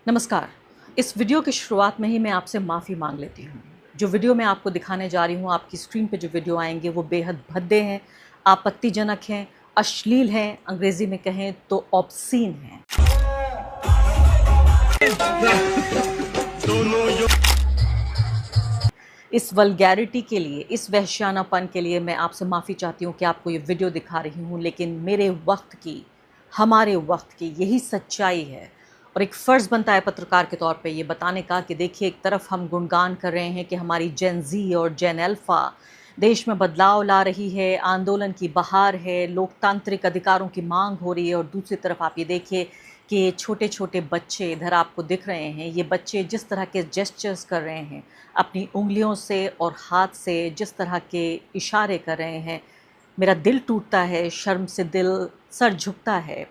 नमस्कार। इस वीडियो की शुरुआत में ही मैं आपसे माफ़ी मांग लेती हूँ। जो वीडियो मैं आपको दिखाने जा रही हूँ, आपकी स्क्रीन पे जो वीडियो आएँगे वो बेहद भद्दे हैं, आपत्तिजनक हैं, अश्लील हैं, अंग्रेज़ी में कहें तो ऑब्सीन हैं। इस वल्गैरिटी के लिए, इस वहशियानापन के लिए मैं आपसे माफ़ी चाहती हूँ कि आपको ये वीडियो दिखा रही हूँ, लेकिन मेरे वक़्त की, हमारे वक़्त की यही सच्चाई है और एक फ़र्ज़ बनता है पत्रकार के तौर पे ये बताने का कि देखिए, एक तरफ हम गुणगान कर रहे हैं कि हमारी जेन ज़ी और जेन अल्फ़ा देश में बदलाव ला रही है, आंदोलन की बहार है, लोकतांत्रिक अधिकारों की माँग हो रही है और दूसरी तरफ आप ये देखिए कि ये छोटे-छोटे बच्चे इधर आपको दिख रहे हैं, ये बच्चे जिस तरह के जेस्चर्स कर रहे हैं, अपनी उँगलियों से और हाथ से जिस तरह के इशारे कर रहे हैं, मेरा दिल टूटता है, शर्म से दिल सर झुकता है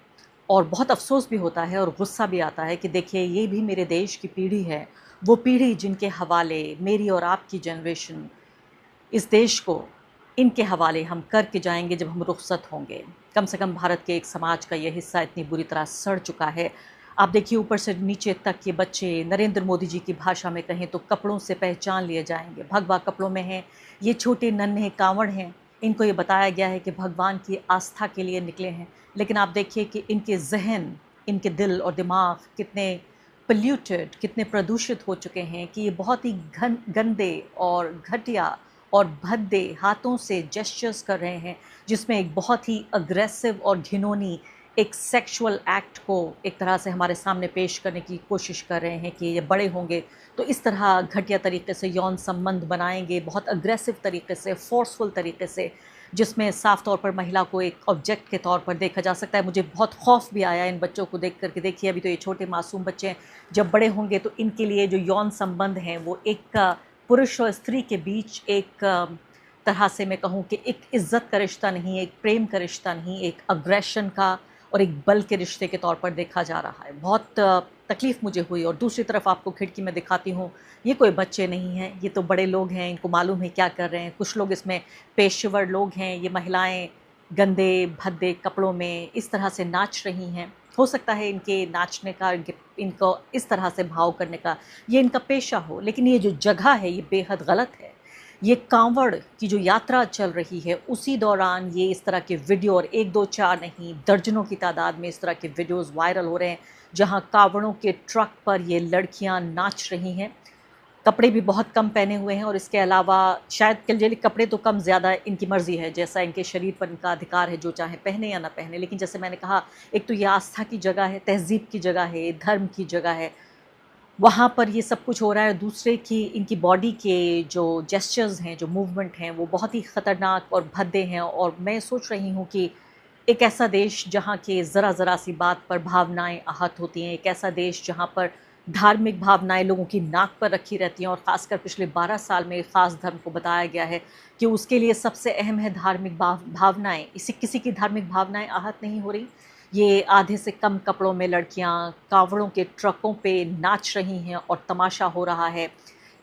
और बहुत अफ़सोस भी होता है और गुस्सा भी आता है कि देखिए, ये भी मेरे देश की पीढ़ी है, वो पीढ़ी जिनके हवाले मेरी और आपकी जनरेशन इस देश को इनके हवाले हम करके जाएँगे जब हम रुखसत होंगे। कम से कम भारत के एक समाज का ये हिस्सा इतनी बुरी तरह सड़ चुका है। आप देखिए, ऊपर से नीचे तक ये बच्चे नरेंद्र मोदी जी की भाषा में कहें तो कपड़ों से पहचान लिए जाएँगे। भगवा कपड़ों में हैं, ये छोटे नन्हे कांवड़ हैं। इनको ये बताया गया है कि भगवान की आस्था के लिए निकले हैं। लेकिन आप देखिए कि इनके ज़हन, इनके दिल और दिमाग कितने पॉल्यूटेड, कितने प्रदूषित हो चुके हैं कि ये बहुत ही गंदे और घटिया और भद्दे हाथों से जेस्चर्स कर रहे हैं, जिसमें एक बहुत ही अग्रेसिव और घिनौनी एक सेक्सुअल एक्ट को एक तरह से हमारे सामने पेश करने की कोशिश कर रहे हैं कि ये बड़े होंगे तो इस तरह घटिया तरीके से यौन संबंध बनाएंगे, बहुत अग्रेसिव तरीके से, फोर्सफुल तरीके से, जिसमें साफ तौर पर महिला को एक ऑब्जेक्ट के तौर पर देखा जा सकता है। मुझे बहुत खौफ भी आया इन बच्चों को देख कर के। देखिए, अभी तो ये छोटे मासूम बच्चे हैं, जब बड़े होंगे तो इनके लिए जो यौन संबंध हैं वो एक पुरुष और स्त्री के बीच एक तरह से मैं कहूँ कि एक इज़्ज़त का रिश्ता नहीं, एक प्रेम का रिश्ता नहीं, एक अग्रेशन का और एक बल के रिश्ते के तौर पर देखा जा रहा है। बहुत तकलीफ़ मुझे हुई और दूसरी तरफ आपको खिड़की में दिखाती हूँ, ये कोई बच्चे नहीं हैं, ये तो बड़े लोग हैं, इनको मालूम है क्या कर रहे हैं। कुछ लोग इसमें पेशेवर लोग हैं, ये महिलाएँ गंदे, भद्दे कपड़ों में इस तरह से नाच रही हैं। हो सकता है इनके नाचने का, इनको इस तरह से भाव करने का ये इनका पेशा हो, लेकिन ये जो जगह है ये बेहद गलत है। ये कांवड़ की जो यात्रा चल रही है उसी दौरान ये इस तरह के वीडियो, और 1, 2, 4 नहीं, दर्जनों की तादाद में इस तरह के वीडियोज़ वायरल हो रहे हैं, जहाँ कांवड़ों के ट्रक पर ये लड़कियाँ नाच रही हैं। कपड़े भी बहुत कम पहने हुए हैं और इसके अलावा शायद कल कपड़े तो कम ज़्यादा इनकी मर्ज़ी है, जैसा इनके शरीर पर इनका अधिकार है, जो चाहे पहने या ना पहने। लेकिन जैसे मैंने कहा, एक तो ये आस्था की जगह है, तहज़ीब की जगह है, धर्म की जगह है, वहाँ पर ये सब कुछ हो रहा है। दूसरे की इनकी बॉडी के जो जेस्चर्स हैं, जो मूवमेंट हैं, वो बहुत ही ख़तरनाक और भद्दे हैं और मैं सोच रही हूँ कि एक ऐसा देश जहाँ के ज़रा-ज़रा सी बात पर भावनाएँ आहत होती हैं, एक ऐसा देश जहाँ पर धार्मिक भावनाएँ लोगों की नाक पर रखी रहती हैं और ख़ासकर पिछले 12 साल में ख़ास धर्म को बताया गया है कि उसके लिए सबसे अहम है धार्मिक भावनाएँ। इसी किसी की धार्मिक भावनाएँ आहत नहीं हो रही। ये आधे से कम कपड़ों में लड़कियां कावड़ों के ट्रकों पे नाच रही हैं और तमाशा हो रहा है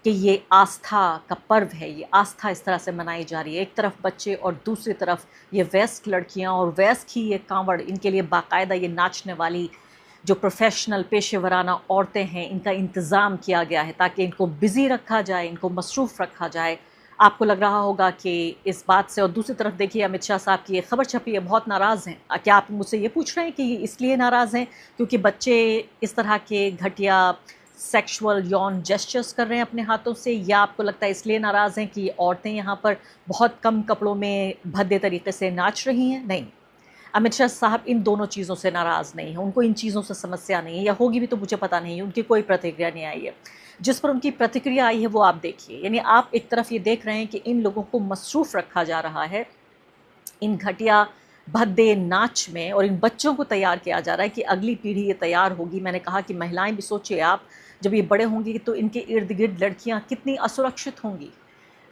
कि ये आस्था का पर्व है, ये आस्था इस तरह से मनाई जा रही है। एक तरफ बच्चे और दूसरी तरफ ये वयस्क लड़कियां और वयस्क ही ये कांवड़, इनके लिए बाकायदा ये नाचने वाली जो प्रोफेशनल पेशेवराना औरतें हैं, इनका इंतज़ाम किया गया है ताकि इनको बिज़ी रखा जाए, इनको मसरूफ़ रखा जाए। आपको लग रहा होगा कि इस बात से, और दूसरी तरफ देखिए अमित शाह साहब की ये खबर छपी है, बहुत नाराज़ हैं। क्या आप मुझसे ये पूछ रहे हैं कि ये इसलिए नाराज़ हैं क्योंकि बच्चे इस तरह के घटिया सेक्सुअल यौन जेस्चर्स कर रहे हैं अपने हाथों से, या आपको लगता है इसलिए नाराज़ हैं कि औरतें यहाँ पर बहुत कम कपड़ों में भद्दे तरीके से नाच रही हैं? नहीं, अमित शाह साहब इन दोनों चीज़ों से नाराज़ नहीं हैं, उनको इन चीज़ों से समस्या नहीं है, या होगी भी तो मुझे पता नहीं है, उनकी कोई प्रतिक्रिया नहीं आई है। जिस पर उनकी प्रतिक्रिया आई है वो आप देखिए। यानी आप एक तरफ ये देख रहे हैं कि इन लोगों को मसरूफ़ रखा जा रहा है इन घटिया भद्दे नाच में, और इन बच्चों को तैयार किया जा रहा है कि अगली पीढ़ी ये तैयार होगी। मैंने कहा कि महिलाएं भी सोचिए आप, जब ये बड़े होंगी तो इनके इर्द गिर्द लड़कियां कितनी असुरक्षित होंगी,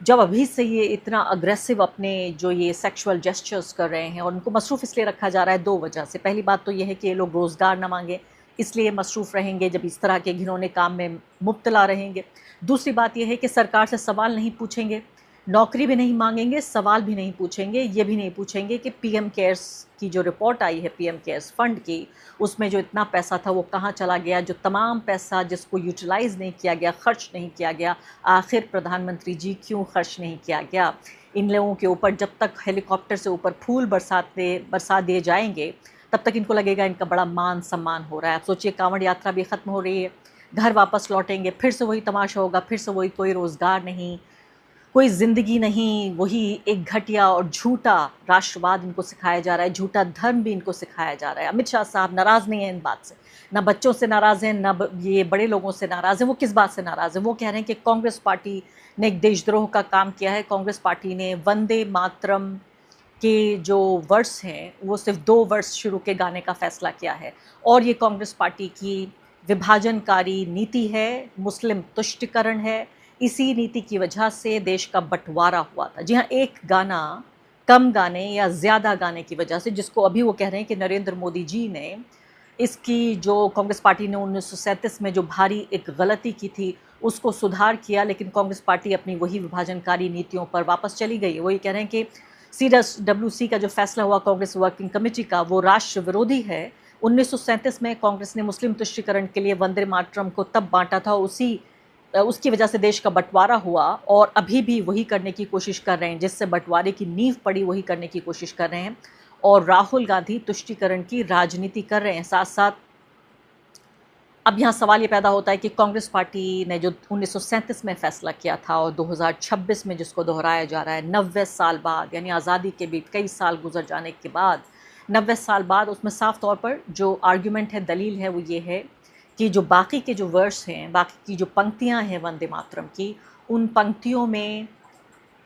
जब अभी से ये इतना अग्रेसिव अपने जो ये सेक्सुअल जेस्चर्स कर रहे हैं। और उनको मसरूफ़ इसलिए रखा जा रहा है 2 वजह से। पहली बात तो ये है कि ये लोग रोज़गार ना मांगे, इसलिए मसरूफ़ रहेंगे जब इस तरह के घिनौने काम में मुब्तला रहेंगे। दूसरी बात ये है कि सरकार से सवाल नहीं पूछेंगे, नौकरी भी नहीं मांगेंगे, सवाल भी नहीं पूछेंगे, ये भी नहीं पूछेंगे कि पीएम केयर्स की जो रिपोर्ट आई है पीएम केयर्स फंड की, उसमें जो इतना पैसा था वो कहाँ चला गया, जो तमाम पैसा जिसको यूटिलाइज़ नहीं किया गया, खर्च नहीं किया गया, आखिर प्रधानमंत्री जी क्यों खर्च नहीं किया गया। इन लोगों के ऊपर जब तक हेलीकॉप्टर से ऊपर फूल बरसा दिए जाएंगे, तब तक इनको लगेगा इनका बड़ा मान सम्मान हो रहा है। आप सोचिए, कांवड़ यात्रा भी ख़त्म हो रही है, घर वापस लौटेंगे, फिर से वही तमाशा होगा, फिर से वही, कोई रोज़गार नहीं, कोई ज़िंदगी नहीं, वही एक घटिया और झूठा राष्ट्रवाद इनको सिखाया जा रहा है, झूठा धर्म भी इनको सिखाया जा रहा है। अमित शाह साहब नाराज़ नहीं हैं इन बात से, ना बच्चों से नाराज़ हैं, ना ये बड़े लोगों से नाराज़ हैं। वो किस बात से नाराज़ हैं? वो कह रहे हैं कि कांग्रेस पार्टी ने एक देशद्रोह का काम किया है। कांग्रेस पार्टी ने वंदे मातरम के जो वर्ड्स हैं वो सिर्फ 2 वर्ड्स शुरू के गाने का फ़ैसला किया है, और ये कांग्रेस पार्टी की विभाजनकारी नीति है, मुस्लिम तुष्टिकरण है। इसी नीति की वजह से देश का बंटवारा हुआ था। जी हाँ, एक गाना कम गाने या ज़्यादा गाने की वजह से, जिसको अभी वो कह रहे हैं कि नरेंद्र मोदी जी ने इसकी, जो कांग्रेस पार्टी ने 1937 में जो भारी एक गलती की थी उसको सुधार किया, लेकिन कांग्रेस पार्टी अपनी वही विभाजनकारी नीतियों पर वापस चली गई। वो ये कह रहे हैं कि CWC का जो फैसला हुआ कांग्रेस वर्किंग कमेटी का, वो राष्ट्र विरोधी है। 1937 में कांग्रेस ने मुस्लिम तुष्टिकरण के लिए वंदे मातरम को तब बांटा था, उसकी वजह से देश का बंटवारा हुआ, और अभी भी वही करने की कोशिश कर रहे हैं, जिससे बंटवारे की नींव पड़ी वही करने की कोशिश कर रहे हैं। और राहुल गांधी तुष्टिकरण की राजनीति कर रहे हैं। साथ साथ अब यहाँ सवाल ये पैदा होता है कि कांग्रेस पार्टी ने जो 1937 में फैसला किया था और 2026 में जिसको दोहराया जा रहा है, 90 साल बाद, यानी आज़ादी के भी कई साल गुजर जाने के बाद, 90 साल बाद, उसमें साफ तौर पर जो आर्ग्यूमेंट है, दलील है, वो ये है कि जो बाकी के जो वर्ड्स हैं, बाकी की जो पंक्तियां हैं वंदे मातरम की, उन पंक्तियों में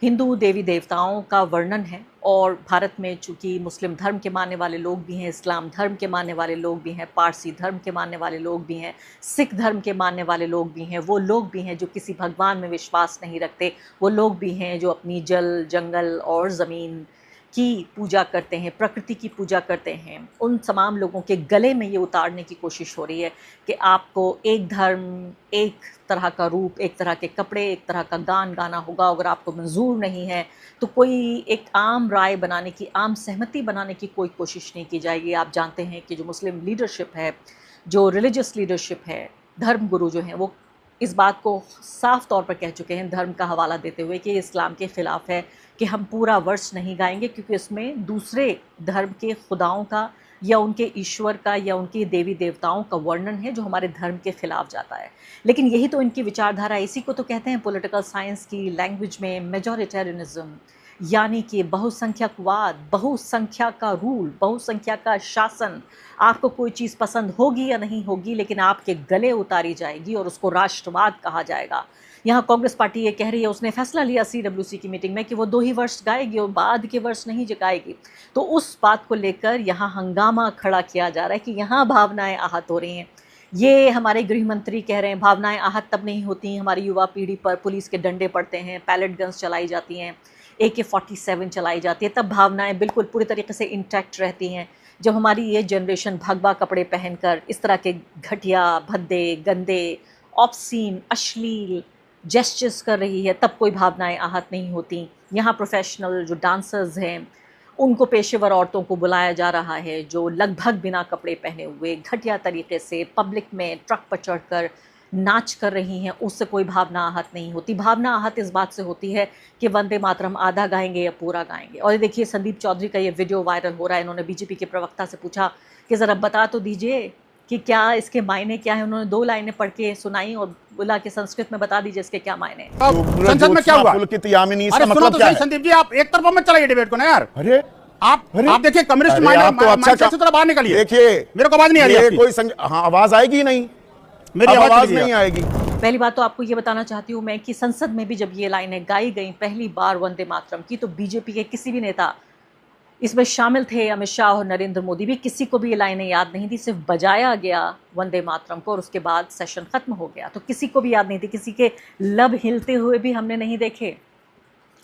हिंदू देवी देवताओं का वर्णन है। और भारत में चूँकि मुस्लिम धर्म के मानने वाले लोग भी हैं, इस्लाम धर्म के मानने वाले लोग भी हैं, पारसी धर्म के मानने वाले लोग भी हैं, सिख धर्म के मानने वाले लोग भी हैं, वो लोग भी हैं जो किसी भगवान में विश्वास नहीं रखते, वो लोग भी हैं जो अपनी जल, जंगल और ज़मीन की पूजा करते हैं, प्रकृति की पूजा करते हैं। उन तमाम लोगों के गले में ये उतारने की कोशिश हो रही है कि आपको एक धर्म, एक तरह का रूप, एक तरह के कपड़े, एक तरह का गान गाना होगा। अगर आपको मंजूर नहीं है तो कोई एक आम राय बनाने की, आम सहमति बनाने की कोई कोशिश नहीं की जाएगी। आप जानते हैं कि जो मुस्लिम लीडरशिप है, जो रिलीजियस लीडरशिप है, धर्म गुरु जो हैं, वो इस बात को साफ तौर पर कह चुके हैं, धर्म का हवाला देते हुए, कि इस्लाम के ख़िलाफ़ है, कि हम पूरा वर्ष नहीं गाएंगे क्योंकि इसमें दूसरे धर्म के खुदाओं का या उनके ईश्वर का या उनके देवी देवताओं का वर्णन है जो हमारे धर्म के खिलाफ जाता है। लेकिन यही तो इनकी विचारधारा, इसी को तो कहते हैं पॉलिटिकल साइंस की लैंग्वेज में मेजॉरिटेरियनिज्म, यानी कि बहुसंख्यकवाद, बहुसंख्या का रूल, बहुसंख्या का शासन। आपको कोई चीज़ पसंद होगी या नहीं होगी, लेकिन आपके गले उतारी जाएगी और उसको राष्ट्रवाद कहा जाएगा। यहाँ कांग्रेस पार्टी ये कह रही है, उसने फैसला लिया CWC की मीटिंग में कि वो 2 ही वर्ष गाएगी और बाद के वर्ष नहीं गाएगी। तो उस बात को लेकर यहाँ हंगामा खड़ा किया जा रहा है कि यहाँ भावनाएं आहत हो रही हैं। ये हमारे गृह मंत्री कह रहे हैं भावनाएं आहत तब नहीं होती, हमारी युवा पीढ़ी पर पुलिस के डंडे पड़ते हैं, पैलेट गन्स चलाई जाती हैं, AK-47 चलाई जाती है, तब भावनाएं बिल्कुल पूरी तरीके से इंटैक्ट रहती हैं। जब हमारी ये जनरेशन भगवा कपड़े पहनकर इस तरह के घटिया, भद्दे, गंदे, ऑब्सीन, अश्लील जेस्चर्स कर रही है, तब कोई भावनाएं आहत नहीं होती। यहाँ प्रोफेशनल जो डांसर्स हैं, उनको, पेशेवर औरतों को बुलाया जा रहा है जो लगभग बिना कपड़े पहने हुए घटिया तरीके से पब्लिक में ट्रक पर चढ़कर नाच कर रही हैं, उससे कोई भावना आहत नहीं होती। भावना आहत इस बात से होती है कि वंदे मातरम आधा गाएंगे या पूरा गाएंगे। और ये देखिए, संदीप चौधरी का ये वीडियो वायरल हो रहा है। इन्होंने BJP के प्रवक्ता से पूछा कि ज़रा बता तो दीजिए कि क्या इसके मायने क्या है। उन्होंने 2 लाइनें पढ़ के सुनाई और बोला कि संस्कृत में बता दीजिए इसके क्या मायने हैं। संसद में क्या हुआ? इसका मतलब क्या है? संदीप जी, आप एक तरफा मत चलाइए डिबेट को ना यार। अरे आप देखिए, कम्युनिस्ट माइंडसेट से थोड़ा बाहर निकलिए। देखिए, मेरे को आवाज नहीं आ रही है। कोई आवाज आएगी नहीं, मेरी आवाज नहीं आएगी। पहली बात तो आपको ये बताना चाहती हूँ मैं कि संसद में भी जब ये लाइनें गाई गई पहली बार वंदे मातरम की, तो BJP के किसी भी नेता इसमें शामिल थे, अमित शाह और नरेंद्र मोदी भी, किसी को भी ये लाइनें याद नहीं थी। सिर्फ बजाया गया वंदे मातरम को और उसके बाद सेशन खत्म हो गया, तो किसी को भी याद नहीं थी, किसी के लब हिलते हुए भी हमने नहीं देखे।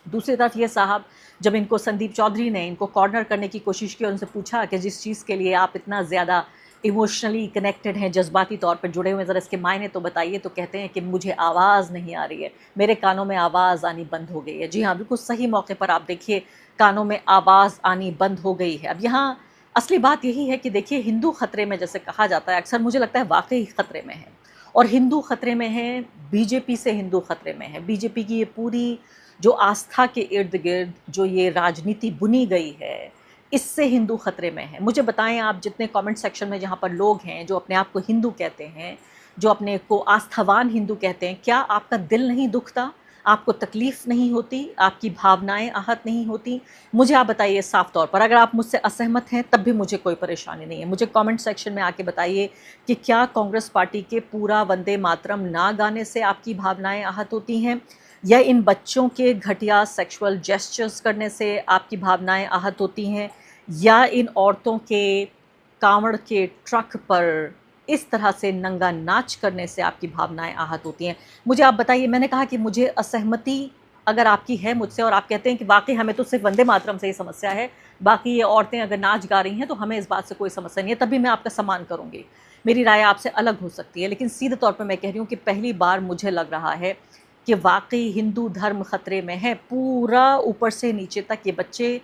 दूसरी तरफ ये साहब, जब इनको संदीप चौधरी ने इनको कॉर्नर करने की कोशिश की और उनसे पूछा कि जिस चीज़ के लिए आप इतना ज़्यादा इमोशनली कनेक्टेड हैं, जज्बाती तौर पर जुड़े हुए हैं, ज़रा इसके मायने तो बताइए। तो कहते हैं कि मुझे आवाज़ नहीं आ रही है, मेरे कानों में आवाज़ आनी बंद हो गई है। जी हाँ, बिल्कुल सही मौके पर आप देखिए, कानों में आवाज़ आनी बंद हो गई है। अब यहाँ असली बात यही है कि देखिए, हिंदू खतरे में जैसे कहा जाता है, अक्सर मुझे लगता है वाकई खतरे में है। और हिंदू खतरे में है, बीजेपी से हिंदू खतरे में है। बीजेपी की ये पूरी जो आस्था के इर्द गिर्द जो ये राजनीति बुनी गई है, इससे हिंदू खतरे में है। मुझे बताएं, आप जितने कमेंट सेक्शन में जहाँ पर लोग हैं जो अपने आप को हिंदू कहते हैं, जो अपने को आस्थावान हिंदू कहते हैं, क्या आपका दिल नहीं दुखता? आपको तकलीफ़ नहीं होती? आपकी भावनाएं आहत नहीं होती? मुझे आप बताइए साफ तौर पर। अगर आप मुझसे असहमत हैं तब भी मुझे कोई परेशानी नहीं है। मुझे कमेंट सेक्शन में आके बताइए कि क्या कांग्रेस पार्टी के पूरा वंदे मातरम ना गाने से आपकी भावनाएं आहत होती हैं, या इन बच्चों के घटिया सेक्सुअल जेस्चर्स करने से आपकी भावनाएं आहत होती हैं, या इन औरतों के कांवड़ के ट्रक पर इस तरह से नंगा नाच करने से आपकी भावनाएं आहत होती हैं? मुझे आप बताइए। मैंने कहा कि मुझे असहमति अगर आपकी है मुझसे और आप कहते हैं कि वाकई हमें तो सिर्फ वंदे मातरम से ही समस्या है, बाकी ये औरतें अगर नाच गा रही हैं तो हमें इस बात से कोई समस्या नहीं है, तभी मैं आपका सम्मान करूँगी। मेरी राय आपसे अलग हो सकती है, लेकिन सीधे तौर पर मैं कह रही हूँ कि पहली बार मुझे लग रहा है कि वाकई हिंदू धर्म खतरे में है। पूरा ऊपर से नीचे तक ये बच्चे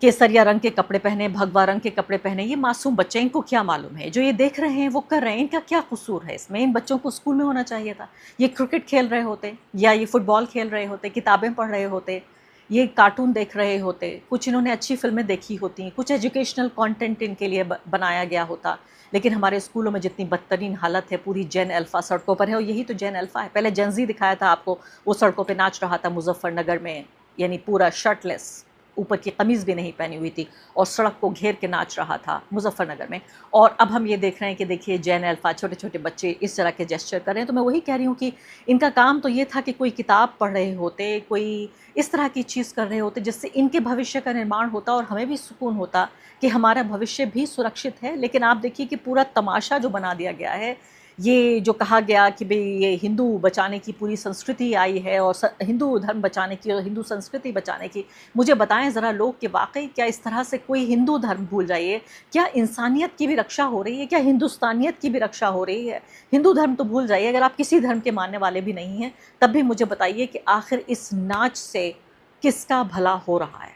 केसरिया रंग के कपड़े पहने, भगवा रंग के कपड़े पहने, ये मासूम बच्चे, इनको क्या मालूम है? जो ये देख रहे हैं वो कर रहे हैं, इनका क्या कसूर है इसमें? इन बच्चों को स्कूल में होना चाहिए था। ये क्रिकेट खेल रहे होते, या ये फुटबॉल खेल रहे होते, किताबें पढ़ रहे होते, ये कार्टून देख रहे होते, कुछ इन्होंने अच्छी फिल्में देखी होती, कुछ एजुकेशनल कंटेंट इनके लिए बनाया गया होता। लेकिन हमारे स्कूलों में जितनी बदतरीन हालत है, पूरी जेन अल्फ़ा सड़कों पर है, और यही तो जेन अल्फ़ा है। पहले जेन ज़ी दिखाया था आपको, वो सड़कों पे नाच रहा था मुजफ्फरनगर में, यानी पूरा शर्टलेस, ऊपर की कमीज़ भी नहीं पहनी हुई थी, और सड़क को घेर के नाच रहा था मुजफ्फरनगर में। और अब हम ये देख रहे हैं कि देखिए जेन अल्फ़ा, छोटे छोटे बच्चे इस तरह के जेस्चर कर रहे हैं। तो मैं वही कह रही हूँ कि इनका काम तो ये था कि कोई किताब पढ़ रहे होते, कोई इस तरह की चीज़ कर रहे होते जिससे इनके भविष्य का निर्माण होता और हमें भी सुकून होता कि हमारा भविष्य भी सुरक्षित है। लेकिन आप देखिए कि पूरा तमाशा जो बना दिया गया है, ये जो कहा गया कि भाई ये हिंदू बचाने की पूरी संस्कृति आई है, और हिंदू धर्म बचाने की और हिंदू संस्कृति बचाने की। मुझे बताएं ज़रा लोग कि वाकई क्या इस तरह से कोई हिंदू धर्म भूल जाइए, क्या इंसानियत की भी रक्षा हो रही है? क्या हिंदुस्तानियत की भी रक्षा हो रही है? हिंदू धर्म तो भूल जाइए, अगर आप किसी धर्म के मानने वाले भी नहीं हैं तब भी मुझे बताइए कि आखिर इस नाच से किसका भला हो रहा है?